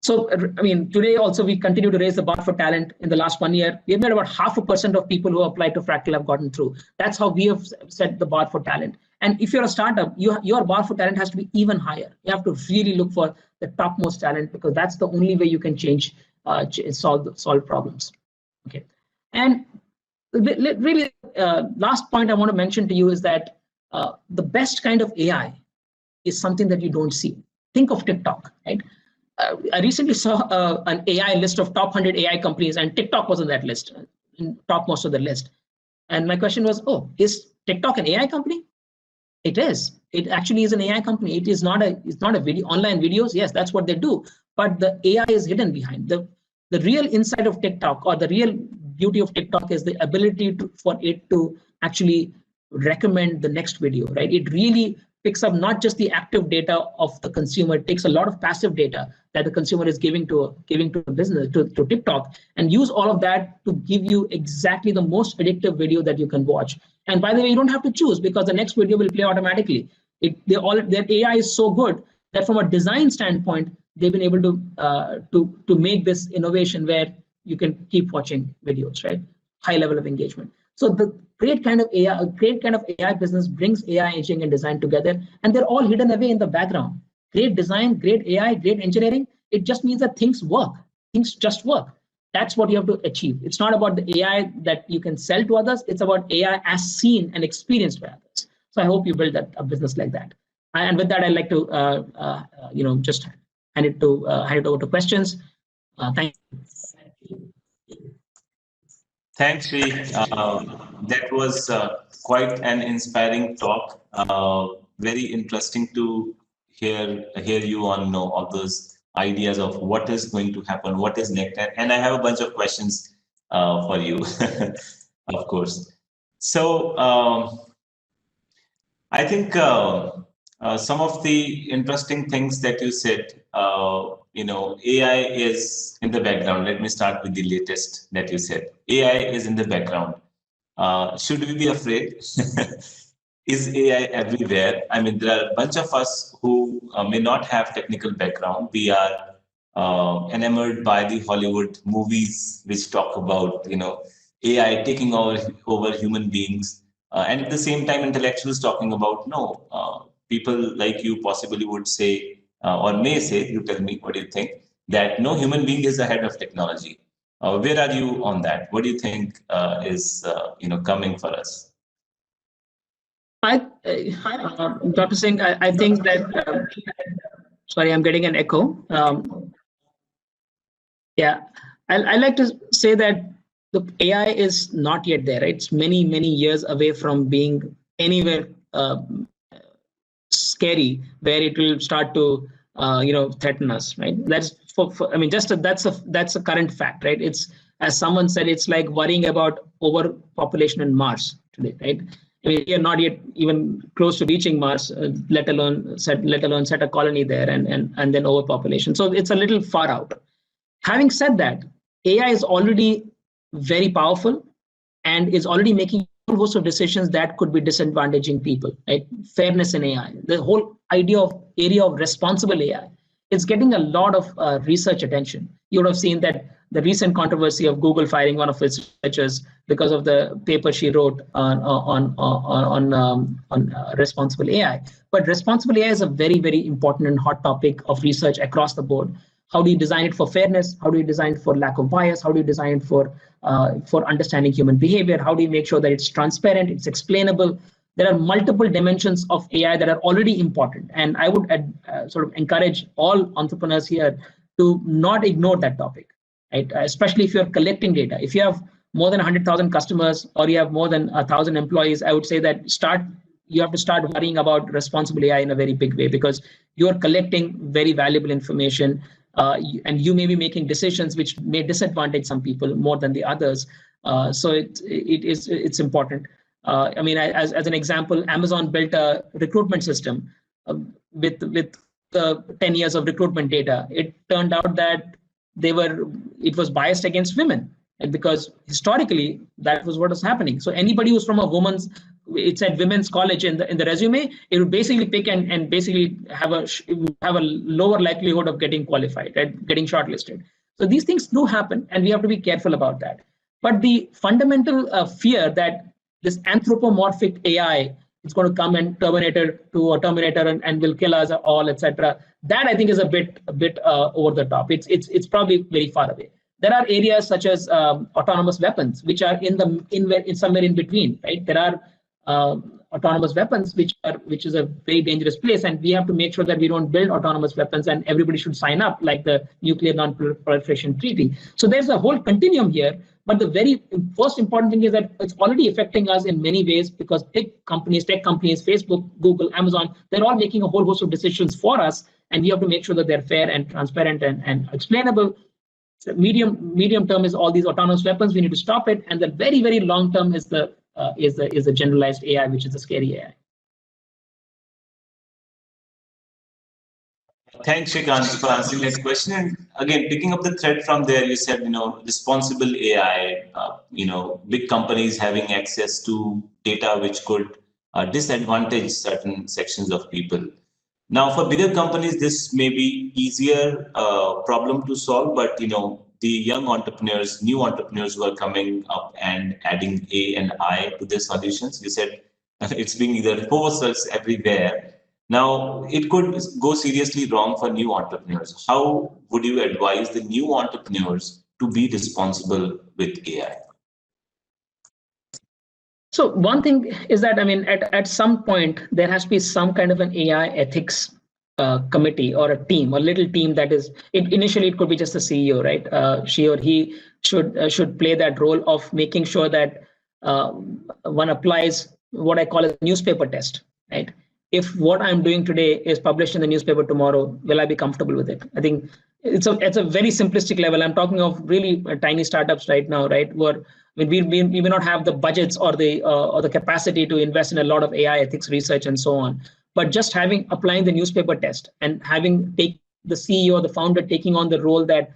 S2: So, today also we continue to raise the bar for talent. In the last 1 year, we have made about 0.5% of people who apply to Fractal have gotten through. That's how we have set the bar for talent. And if you're a startup, your bar for talent has to be even higher. You have to really look for the topmost talent, because that's the only way you can solve problems. Okay. And really, last point I want to mention to you is that the best kind of AI is something that you don't see. Think of TikTok, right? I recently saw an AI list of top 100 AI companies, and TikTok was on that list, topmost of the list. And my question was, oh, is TikTok an AI company? It is. It actually is an AI company. It's not a video, online videos. Yes, that's what they do. But the AI is hidden behind. The real insight of TikTok, or the real beauty of TikTok, is the ability for it to actually recommend the next video, right? It really picks up not just the active data of the consumer. It takes a lot of passive data that the consumer is giving to a business, to TikTok, and use all of that to give you exactly the most addictive video that you can watch. And by the way, you don't have to choose, because the next video will play automatically. Their AI is so good that from a design standpoint, they've been able to make this innovation where you can keep watching videos, right? High level of engagement. So the great kind of AI business brings AI engineering and design together, and they're all hidden away in the background. Great design, great AI, great engineering. It just means that things work. Things just work. That's what you have to achieve. It's not about the AI that you can sell to others. It's about AI as seen and experienced by others. So I hope you build a business like that. And with that, I'd like to just hand it over to questions. Thank you.
S1: Thanks, Sri. That was quite an inspiring talk. Very interesting to hear you on all those ideas of what is going to happen, what is next, and I have a bunch of questions for you, of course. So I think some of the interesting things that you said. AI is in the background. Let me start with the latest that you said. AI is in the background. Should we be afraid? Is AI everywhere? I mean, there are a bunch of us who may not have technical background. We are enamored by the Hollywood movies, which talk about AI taking over human beings, and at the same time, intellectuals talking about no. People like you possibly would say. Or may say, you tell me what do you think, that no human being is ahead of technology. Where are you on that? What do you think is coming for us?
S2: Dr. Singh, I think that, sorry, I'm getting an echo. Yeah, I like to say that the AI is not yet there. Right? It's many, many years away from being anywhere scary where it will start to threaten us, right? That's I mean, that's a current fact, right? It's, as someone said, it's like worrying about overpopulation in Mars today, right? I mean, we are not yet even close to reaching Mars, let alone set a colony there, and then overpopulation. So it's a little far out. Having said that, AI is already very powerful and is already making a host of decisions that could be disadvantaging people, right? Fairness in AI, the whole area of responsible AI, it's getting a lot of research attention. You would have seen that the recent controversy of Google firing one of its researchers because of the paper she wrote on responsible AI. But responsible AI is a very, very important and hot topic of research across the board. How do you design it for fairness? How do you design it for lack of bias? How do you design it for understanding human behavior? How do you make sure that it's transparent, it's explainable? There are multiple dimensions of AI that are already important. And I would sort of encourage all entrepreneurs here to not ignore that topic, right? Especially if you're collecting data. If you have more than 100,000 customers or you have more than 1,000 employees, I would say that you have to start worrying about responsible AI in a very big way, because you're collecting very valuable information. And you may be making decisions which may disadvantage some people more than the others. So it's important. I mean, as an example, Amazon built a recruitment system with 10 years of recruitment data. It turned out that it was biased against women, and because historically that was what was happening. So anybody who's from it said women's college in the resume, it would basically pick and basically have a lower likelihood of getting qualified, right? Getting shortlisted. So these things do happen, and we have to be careful about that. But the fundamental fear that this anthropomorphic AI is going to come and Terminator and will kill us all, etc. That I think is a bit over the top. It's probably very far away. There are areas such as autonomous weapons, which are in somewhere in between, right? There are autonomous weapons, which is a very dangerous place, and we have to make sure that we don't build autonomous weapons, and everybody should sign up, like the Nuclear Non-Proliferation Treaty. So there's a whole continuum here, but the very first important thing is that it's already affecting us in many ways, because tech companies, Facebook, Google, Amazon, they're all making a whole host of decisions for us, and we have to make sure that they're fair and transparent and explainable. So medium term is all these autonomous weapons. We need to stop it, and the very, very long term is the generalized AI, which is the scary AI.
S1: Thanks, Shrikant, for answering that question. And again, picking up the thread from there, you said, responsible AI, big companies having access to data which could disadvantage certain sections of people. Now, for bigger companies, this may be easier problem to solve, but the young entrepreneurs, new entrepreneurs who are coming up and adding A and I to their solutions, you said it's being either forced or everywhere. Now, it could go seriously wrong for new entrepreneurs. How would you advise the new entrepreneurs to be responsible with AI?
S2: So one thing is that, I mean, at some point, there has to be some kind of an AI ethics committee or a team, a little team that is, initially it could be just the CEO, right? She or he should play that role of making sure that one applies what I call a newspaper test, right? If what I'm doing today is published in the newspaper tomorrow, will I be comfortable with it? I think it's a very simplistic level. I'm talking of really tiny startups right now, right? Where we may not have the budgets or the capacity to invest in a lot of AI ethics research and so on. But just applying the newspaper test and having the CEO, the founder taking on the role that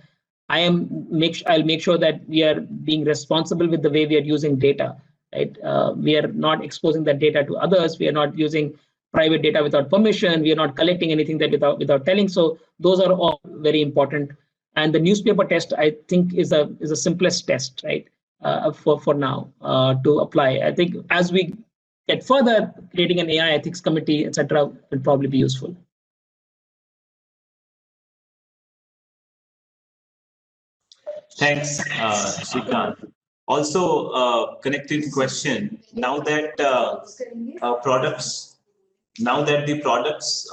S2: I'll make sure that we are being responsible with the way we are using data, right? We are not exposing that data to others. We are not using private data without permission. We are not collecting anything that without telling. So those are all very important. And the newspaper test, I think, is a simplest test, right? For now to apply. I think as we get further, creating an AI ethics committee, etc., will probably be useful.
S1: Thanks, Srikanth. Also, connected question. Now that the products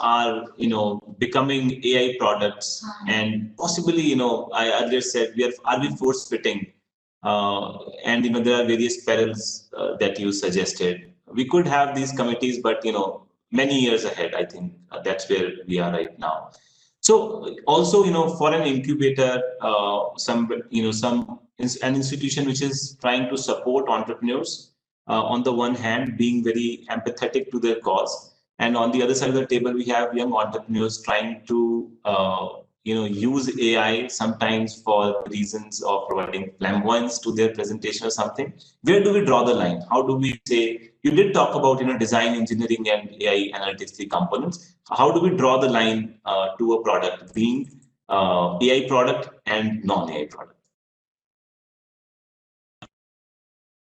S1: are becoming AI products, and possibly I earlier said are we force fitting, and there are various perils that you suggested. We could have these committees, but many years ahead. I think that's where we are right now. So also, for an incubator, an institution which is trying to support entrepreneurs, on the one hand, being very empathetic to their cause, and on the other side of the table, we have young entrepreneurs trying to, use AI sometimes for reasons of providing flamboyance to their presentation or something. Where do we draw the line? How do we say, you did talk about, design, engineering, and AI analytics, the components. How do we draw the line to a product being AI product and non-AI product?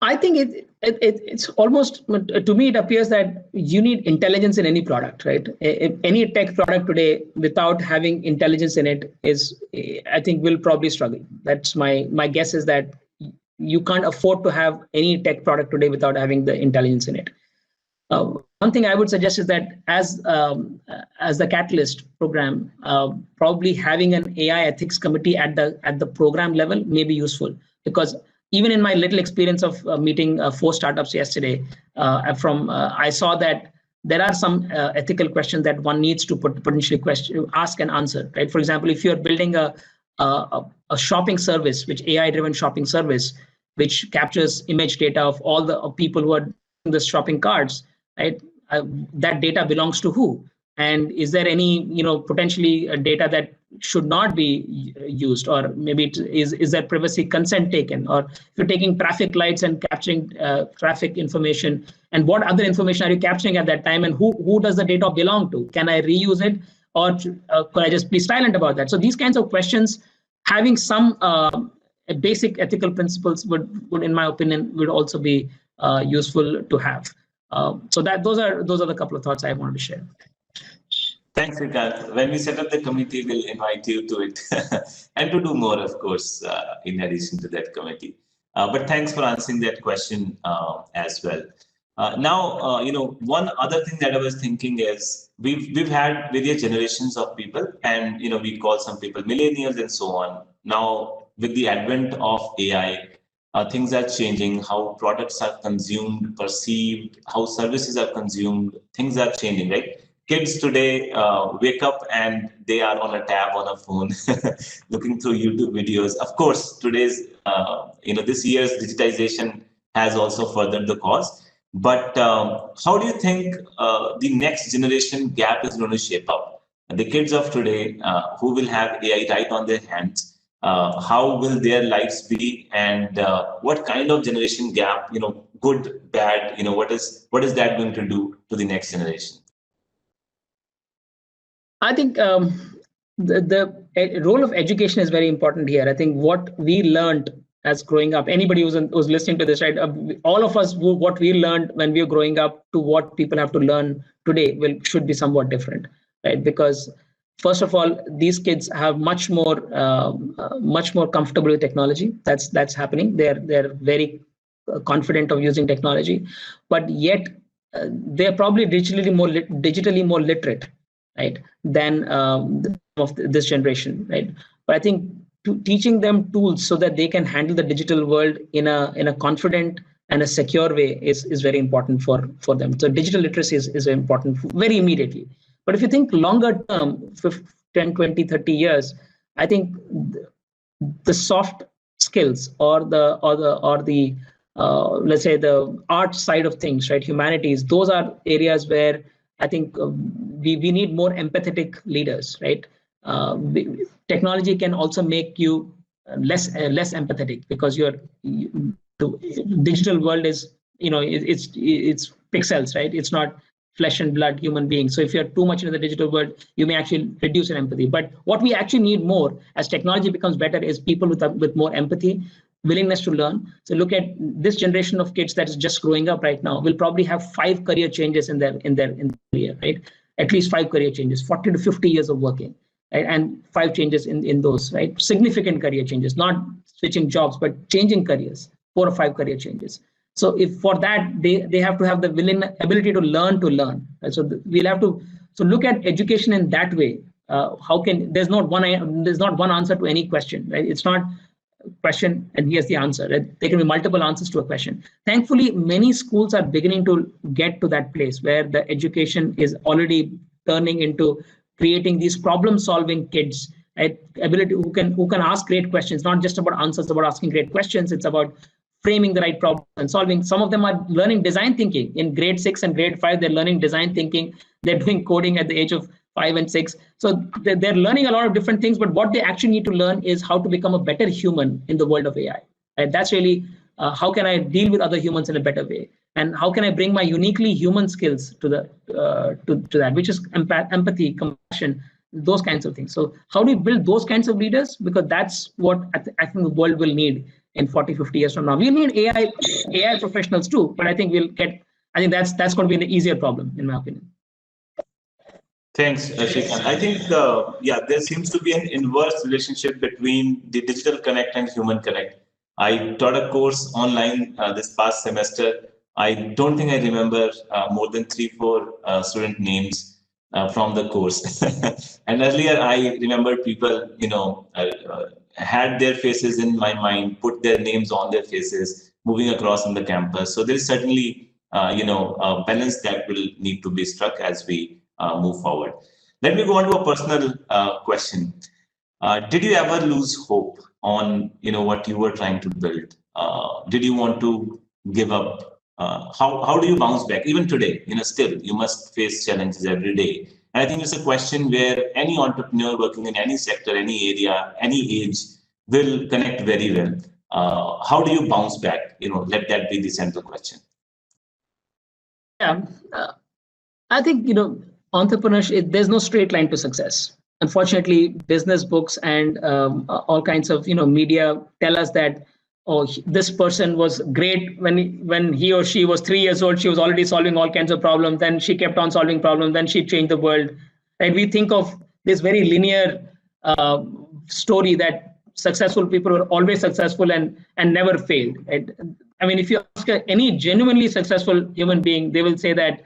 S2: I think it's almost, to me, it appears that you need intelligence in any product, right? Any tech product today without having intelligence in it I think will probably struggle. That's my guess, is that you can't afford to have any tech product today without having the intelligence in it. One thing I would suggest is that as the Catalyst program, probably having an AI ethics committee at the program level may be useful, because even in my little experience of meeting 4 startups yesterday, I saw that there are some ethical questions that one needs to potentially ask and answer, right? For example, if you're building a shopping service, which AI-driven shopping service, which captures image data of all the people who are doing the shopping carts, right? That data belongs to who? And is there any, potentially data that should not be used, or maybe is there privacy consent taken? Or if you're taking traffic lights and capturing traffic information, and what other information are you capturing at that time, and who does the data belong to? Can I reuse it, or could I just be silent about that? So these kinds of questions, having some basic ethical principles would, in my opinion, would also be useful to have. So those are the couple of thoughts I wanted to share.
S1: Thanks, Srikanth. When we set up the committee, we'll invite you to it and to do more, of course, in addition to that committee. But thanks for answering that question as well. Now, one other thing that I was thinking is we've had various generations of people, and we call some people millennials and so on. Now, with the advent of AI, things are changing. How products are consumed, perceived, how services are consumed. Things are changing, right? Kids today wake up and they are on a tab on a phone, looking through YouTube videos. Of course, today's, this year's digitization has also furthered the cause. But how do you think the next generation gap is going to shape up? The kids of today who will have AI right on their hands, how will their lives be, and what kind of generation gap, good, bad, what is that going to do to the next generation?
S2: I think the role of education is very important here. I think what we learned as growing up, anybody who's listening to this, right? All of us, what we learned when we were growing up to what people have to learn today should be somewhat different, right? Because first of all, these kids have much more comfortable with technology. That's happening. They're very confident of using technology, but yet they're probably digitally more literate, right, than of this generation, right? But I think teaching them tools so that they can handle the digital world in a confident and a secure way is very important for them. So digital literacy is important very immediately. But if you think longer term, 10, 20, 30 years, I think the soft skills or the let's say the art side of things, right, humanities, those are areas where I think we need more empathetic leaders, right? Technology can also make you less empathetic because the digital world is, it's pixels, right? It's not flesh and blood human beings. So if you're too much into the digital world, you may actually reduce your empathy. But what we actually need more as technology becomes better is people with more empathy, willingness to learn. So look at this generation of kids that is just growing up right now will probably have 5 career changes in their career, right? At least 5 career changes, 40 to 50 years of working, right? And 5 changes in those, right? Significant career changes, not switching jobs, but changing careers, 4 or 5 career changes. So if for that, they have to have the ability to learn. Right? So we'll have to look at education in that way. There's not one answer to any question, right? It's not question and here's the answer. Right? There can be multiple answers to a question. Thankfully, many schools are beginning to get to that place where the education is already turning into creating these problem-solving kids, right? Ability who can ask great questions, not just about answers, about asking great questions. It's about framing the right problem and solving. Some of them are learning design thinking in grade 6 and grade 5. They're learning design thinking. They're doing coding at the age of 5 and 6. So they're learning a lot of different things, but what they actually need to learn is how to become a better human in the world of AI. And that's really how can I deal with other humans in a better way? And how can I bring my uniquely human skills to that, which is empathy, compassion, those kinds of things. So how do we build those kinds of leaders? Because that's what I think the world will need in 40, 50 years from now. We'll need AI professionals too, but I think that's going to be an easier problem, in my opinion.
S1: Thanks, Shrikant. I think, there seems to be an inverse relationship between the digital connect and human connect. I taught a course online this past semester. I don't think I remember more than 3-4 student names from the course. And earlier, I remember people, had their faces in my mind, put their names on their faces, moving across on the campus. So there is certainly, a balance that will need to be struck as we move forward. Let me go on to a personal question. Did you ever lose hope on, what you were trying to build? Did you want to give up? How do you bounce back? Even today, still, you must face challenges every day. And I think it's a question where any entrepreneur working in any sector, any area, any age will connect very well. How do you bounce back? Let that be the central question.
S2: Yeah, I think, entrepreneurship, there's no straight line to success. Unfortunately, business books and all kinds of, media tell us that, oh, this person was great when he or she was 3 years old, she was already solving all kinds of problems. Then she kept on solving problems. Then she changed the world. And we think of this very linear story that successful people were always successful and never failed. Right? I mean, if you ask any genuinely successful human being, they will say that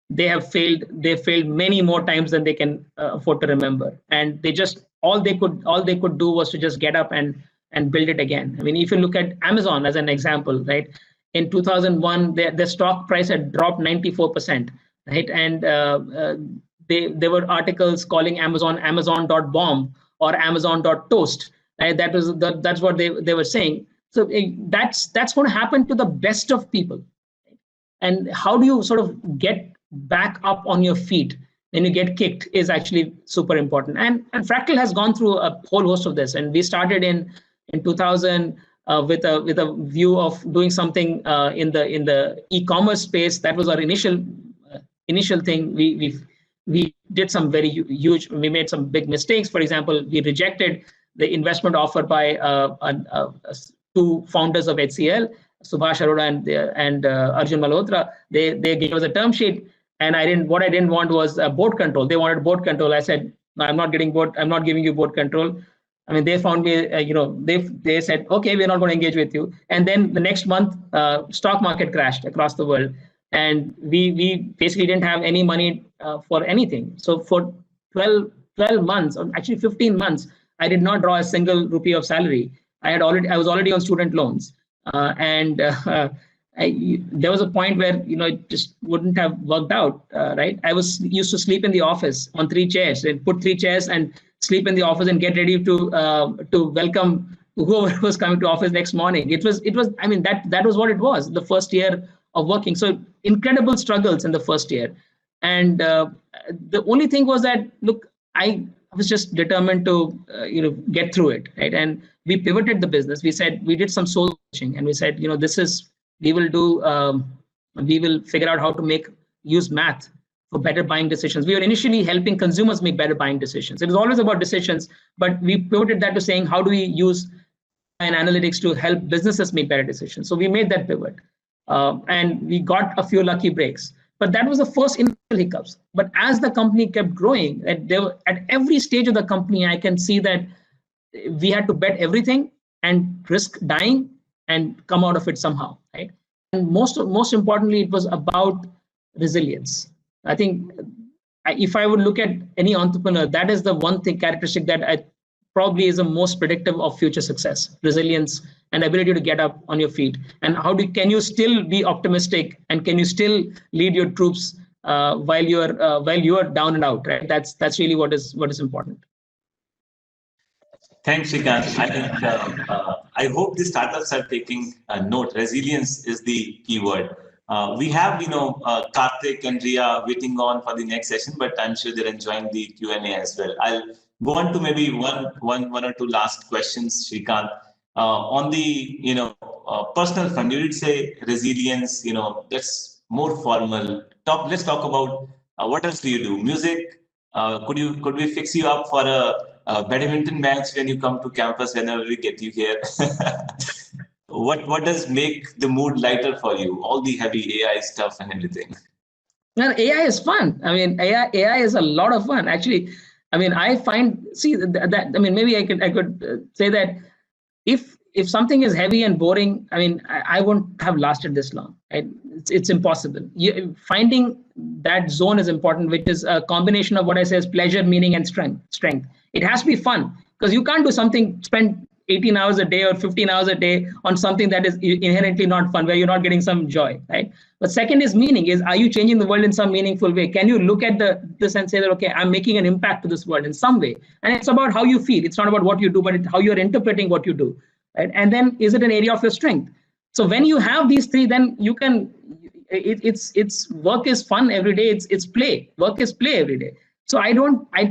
S2: they have failed. They failed many more times than they can afford to remember. And they just all they could do was to just get up and build it again. I mean, if you look at Amazon as an example, right? In 2001, the stock price had dropped 94%, right? And there were articles calling Amazon Amazon.bomb or Amazon.toast. Right? That's what they were saying. So that's going to happen to the best of people. Right? And how do you sort of get back up on your feet when you get kicked is actually super important. And Fractal has gone through a whole host of this. And we started in 2000, with a view of doing something in the e-commerce space. That was our initial thing. We did some very huge. We made some big mistakes. For example, we rejected the investment offer by two founders of HCL, Subhash Arora and Arjun Malhotra. They gave us a term sheet, and what I didn't want was board control. They wanted board control. I said, no, I'm not giving you board control. I mean, they found me, they said, okay, we're not going to engage with you. And then the next month, stock market crashed across the world. And we basically didn't have any money for anything. So for 12 months, or actually 15 months, I did not draw a single rupee of salary. I was already on student loans. There was a point where, it just wouldn't have worked out, right? I was used to sleep in the office on 3 chairs, and put 3 chairs and sleep in the office and get ready to welcome whoever was coming to office next morning. It was. I mean, that was what it was. The first year of working, so incredible struggles in the first year, and the only thing was that, look, I was just determined to get through it, right? And we pivoted the business. We said, we did some soul searching, and we said, we will figure out how to use math for better buying decisions. We were initially helping consumers make better buying decisions. It was always about decisions, but we pivoted that to saying, how do we use analytics to help businesses make better decisions? So we made that pivot, and we got a few lucky breaks. But that was the first initial hiccups. But as the company kept growing, at every stage of the company, I can see that we had to bet everything and risk dying and come out of it somehow, right? And most importantly, it was about resilience. I think if I would look at any entrepreneur, that is the one thing characteristic that probably is the most predictive of future success: resilience and ability to get up on your feet. And can you still be optimistic, and can you still lead your troops while you are down and out, right? That's really what is important.
S1: Thanks, Srikanth. I think I hope the startups are taking note. Resilience is the key word. We have, Karthik and Ria waiting on for the next session, but I'm sure they're enjoying the Q&A as well. I'll go on to maybe one or two last questions, Srikanth. On the, personal front, you did say resilience, that's more formal. Let's talk about what else do you do? Music? Could we fix you up for a badminton match when you come to campus whenever we get you here? What does make the mood lighter for you? All the heavy AI stuff and everything.
S2: Well, AI is fun. I mean, AI is a lot of fun. Actually, I mean, I find that. I mean, maybe I could say that if something is heavy and boring, I mean, I won't have lasted this long. Right? It's impossible. Finding that zone is important, which is a combination of what I say is pleasure, meaning, and strength. It has to be fun, because you can't do something, spend 18 hours a day or 15 hours a day on something that is inherently not fun, where you're not getting some joy, right? But second is meaning. Are you changing the world in some meaningful way? Can you look at this and say that, okay, I'm making an impact to this world in some way? And it's about how you feel. It's not about what you do, but how you're interpreting what you do, right? And then, is it an area of your strength? So when you have these three, then you can. It's work is fun every day. It's play. Work is play every day. So I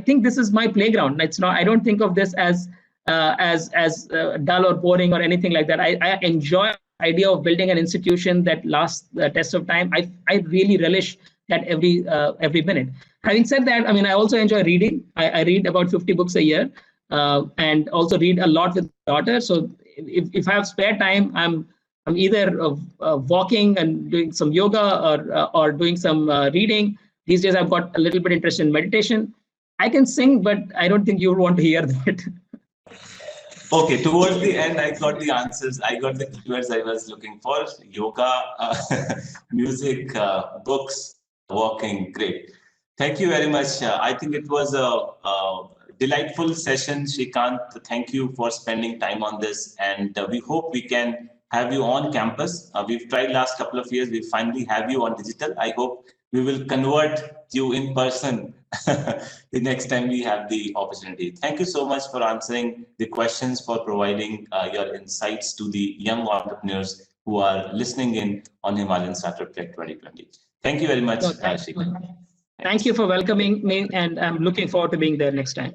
S2: think this is my playground. It's not. I don't think of this as dull or boring or anything like that. I enjoy the idea of building an institution that lasts the test of time. I really relish that every minute. Having said that, I mean, I also enjoy reading. I read about 50 books a year, and also read a lot with my daughter. So if I have spare time, I'm either walking and doing some yoga or doing some reading. These days, I've got a little bit interest in meditation. I can sing, but I don't think you would want to hear that.
S1: Okay, towards the end, I got the answers. I got the keywords I was looking for: yoga, music, books, walking. Great. Thank you very much. I think it was a delightful session, Srikanth. Thank you for spending time on this. And we hope we can have you on campus. We've tried last couple of years. We finally have you on digital. I hope we will convert you in person the next time we have the opportunity. Thank you so much for answering the questions, for providing your insights to the young entrepreneurs who are listening in on Himalayan Startup Tech 2020. Thank you very much, Srikanth.
S2: Thank you for welcoming me, and I'm looking forward to being there next time.